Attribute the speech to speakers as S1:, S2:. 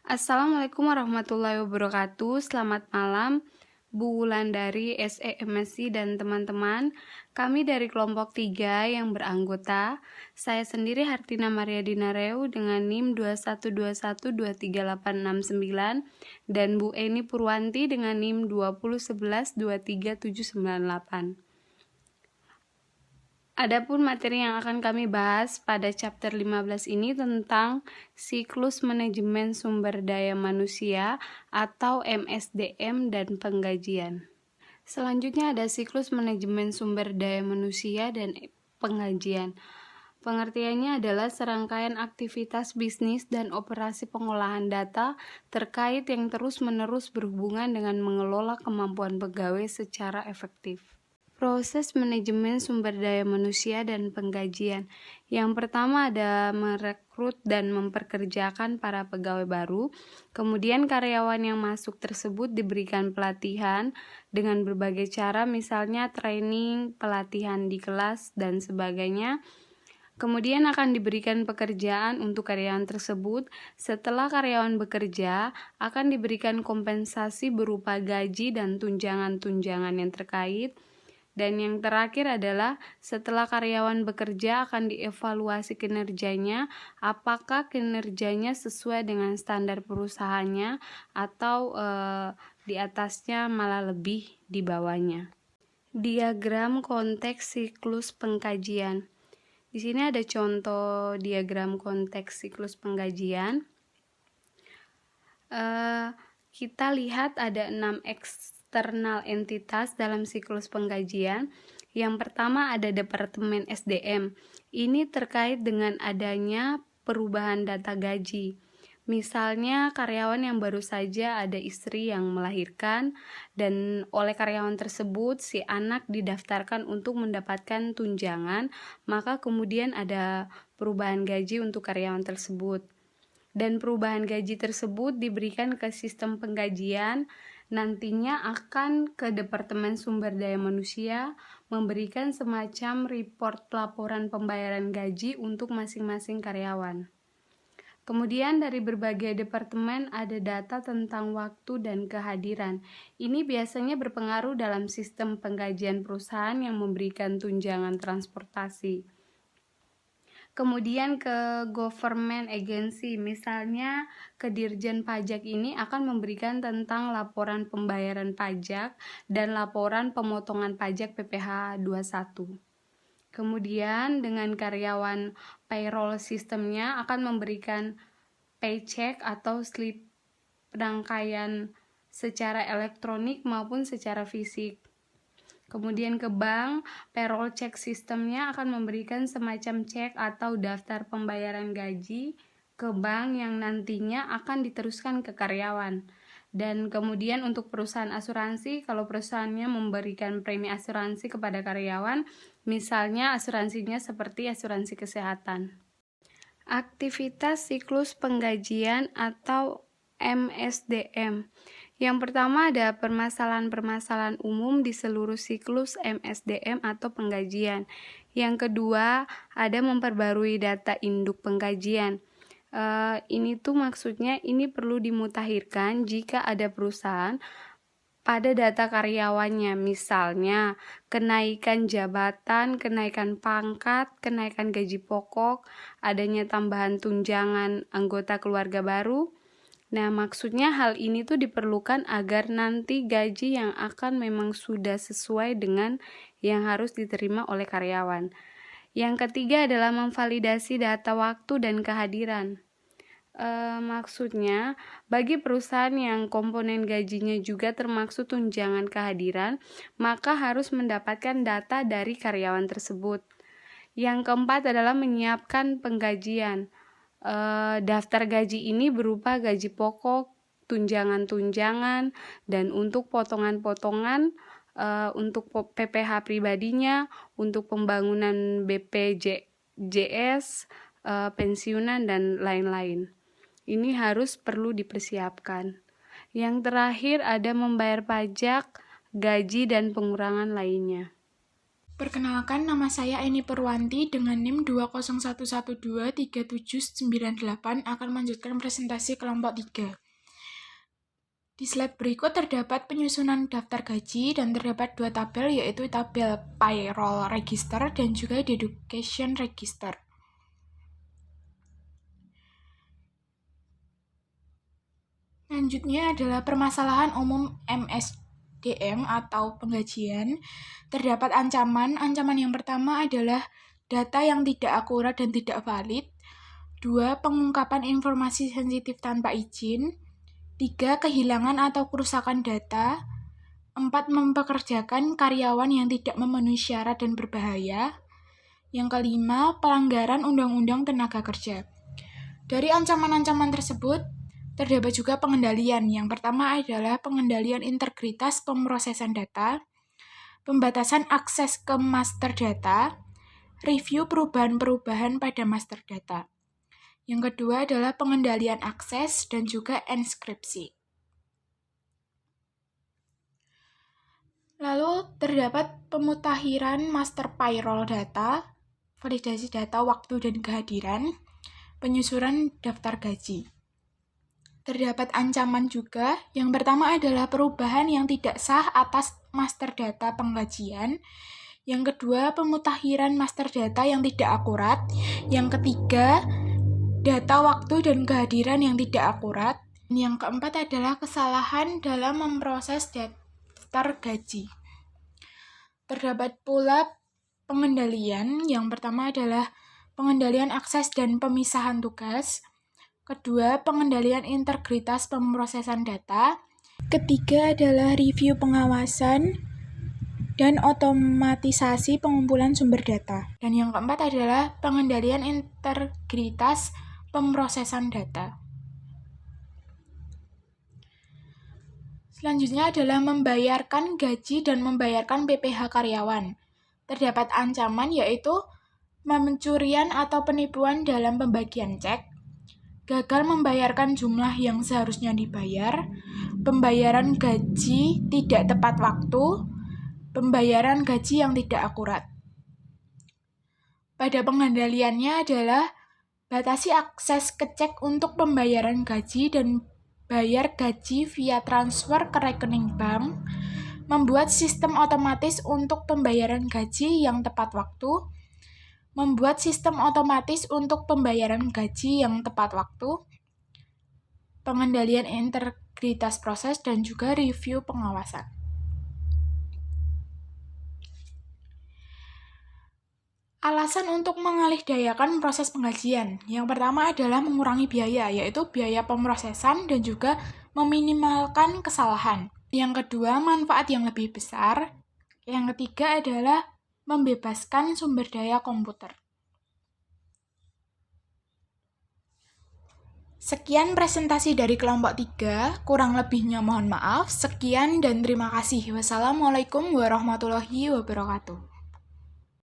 S1: Assalamualaikum warahmatullahi wabarakatuh. Selamat malam, Bu Wulandari, SE, MSc, dan teman-teman. Kami dari kelompok 3 yang beranggota. Saya sendiri Hartina Maria Dinareu dengan NIM 2121238699 dan Bu Eni Purwanti dengan NIM 201123798. Adapun materi yang akan kami bahas pada chapter 15 ini tentang siklus manajemen sumber daya manusia atau MSDM dan penggajian. Selanjutnya ada siklus manajemen sumber daya manusia dan penggajian. Pengertiannya adalah serangkaian aktivitas bisnis dan operasi pengolahan data terkait yang terus-menerus berhubungan dengan mengelola kemampuan pegawai secara efektif. Proses manajemen sumber daya manusia dan penggajian. Yang pertama ada merekrut dan memperkerjakan para pegawai baru. Kemudian karyawan yang masuk tersebut diberikan pelatihan dengan berbagai cara, misalnya training, pelatihan di kelas, dan sebagainya. Kemudian akan diberikan pekerjaan untuk karyawan tersebut. Setelah karyawan bekerja, akan diberikan kompensasi berupa gaji dan tunjangan-tunjangan yang terkait. Dan yang terakhir adalah setelah karyawan bekerja akan dievaluasi kinerjanya, apakah kinerjanya sesuai dengan standar perusahaannya atau di atasnya malah lebih di bawahnya. Diagram konteks siklus pengkajian. Di sini ada contoh diagram konteks siklus penggajian. Kita lihat ada 6 eksternal entitas dalam siklus penggajian. Yang pertama ada Departemen SDM. Ini terkait dengan adanya perubahan data gaji. Misalnya karyawan yang baru saja ada istri yang melahirkan dan oleh karyawan tersebut si anak didaftarkan untuk mendapatkan tunjangan, maka kemudian ada perubahan gaji untuk karyawan tersebut. Dan perubahan gaji tersebut diberikan ke sistem penggajian, nantinya akan ke Departemen Sumber Daya Manusia memberikan semacam report laporan pembayaran gaji untuk masing-masing karyawan. Kemudian dari berbagai departemen ada data tentang waktu dan kehadiran. Ini biasanya berpengaruh dalam sistem penggajian perusahaan yang memberikan tunjangan transportasi. Kemudian ke government agency, misalnya ke Dirjen Pajak ini akan memberikan tentang laporan pembayaran pajak dan laporan pemotongan pajak PPh 21. Kemudian dengan karyawan payroll sistemnya akan memberikan paycheck atau slip rangkaian secara elektronik maupun secara fisik. Kemudian ke bank, payroll check sistemnya akan memberikan semacam cek atau daftar pembayaran gaji ke bank yang nantinya akan diteruskan ke karyawan. Dan kemudian untuk perusahaan asuransi, kalau perusahaannya memberikan premi asuransi kepada karyawan, misalnya asuransinya seperti asuransi kesehatan. Aktivitas siklus penggajian atau MSDM. Yang pertama ada permasalahan-permasalahan umum di seluruh siklus MSDM atau penggajian. Yang kedua ada memperbarui data induk penggajian. Ini tuh maksudnya ini perlu dimutakhirkan jika ada perusahaan pada data karyawannya, misalnya kenaikan jabatan, kenaikan pangkat, kenaikan gaji pokok, adanya tambahan tunjangan anggota keluarga baru. Nah, maksudnya hal ini tuh diperlukan agar nanti gaji yang akan memang sudah sesuai dengan yang harus diterima oleh karyawan. Yang ketiga adalah memvalidasi data waktu dan kehadiran. Maksudnya, bagi perusahaan yang komponen gajinya juga termaksud tunjangan kehadiran, maka harus mendapatkan data dari karyawan tersebut. Yang keempat adalah menyiapkan penggajian. Daftar gaji ini berupa gaji pokok, tunjangan-tunjangan, dan untuk potongan-potongan untuk PPh pribadinya, untuk pembangunan BPJS, pensiunan, dan lain-lain. Ini harus perlu dipersiapkan. Yang terakhir ada membayar pajak, gaji, dan pengurangan lainnya.
S2: Perkenalkan, nama saya Eni Purwanti dengan NIM 201123798 akan melanjutkan presentasi kelompok 3. Di slide berikut terdapat penyusunan daftar gaji dan terdapat dua tabel, yaitu tabel Payroll Register dan juga Deduction Register. Selanjutnya adalah permasalahan umum MSDM atau penggajian. Terdapat ancaman yang pertama adalah data yang tidak akurat dan tidak valid. 2. Pengungkapan informasi sensitif tanpa izin. 3. Kehilangan atau kerusakan data. 4. Mempekerjakan karyawan yang tidak memenuhi syarat dan berbahaya. Yang kelima, pelanggaran Undang-Undang Tenaga Kerja. Dari ancaman-ancaman tersebut, terdapat juga pengendalian. Yang pertama adalah pengendalian integritas pemrosesan data, pembatasan akses ke master data, review perubahan-perubahan pada master data. Yang kedua adalah pengendalian akses dan juga enskripsi. Lalu terdapat pemutakhiran master payroll data, validasi data waktu dan kehadiran, penyusunan daftar gaji. Terdapat ancaman juga. Yang pertama adalah perubahan yang tidak sah atas master data penggajian. Yang kedua, pemutakhiran master data yang tidak akurat. Yang ketiga, data waktu dan kehadiran yang tidak akurat. Yang keempat adalah kesalahan dalam memproses daftar gaji. Terdapat pula pengendalian. Yang pertama adalah pengendalian akses dan pemisahan tugas. Kedua, pengendalian integritas pemrosesan data. Ketiga adalah review pengawasan dan otomatisasi pengumpulan sumber data. Dan yang keempat adalah pengendalian integritas pemrosesan data. Selanjutnya adalah membayarkan gaji dan membayarkan PPh karyawan. Terdapat ancaman yaitu pencurian atau penipuan dalam pembagian cek, gagal membayarkan jumlah yang seharusnya dibayar, pembayaran gaji tidak tepat waktu, pembayaran gaji yang tidak akurat. Pada pengendaliannya adalah batasi akses ke cek untuk pembayaran gaji dan bayar gaji via transfer ke rekening bank, membuat sistem otomatis untuk pembayaran gaji yang tepat waktu, membuat sistem otomatis untuk pembayaran gaji yang tepat waktu, pengendalian integritas proses, dan juga review pengawasan. Alasan untuk mengalihdayakan proses penggajian. Yang pertama adalah mengurangi biaya, yaitu biaya pemrosesan dan juga meminimalkan kesalahan. Yang kedua, manfaat yang lebih besar. Yang ketiga adalah membebaskan sumber daya komputer. Sekian presentasi dari kelompok 3, kurang lebihnya mohon maaf. Sekian dan terima kasih. Wassalamualaikum warahmatullahi wabarakatuh.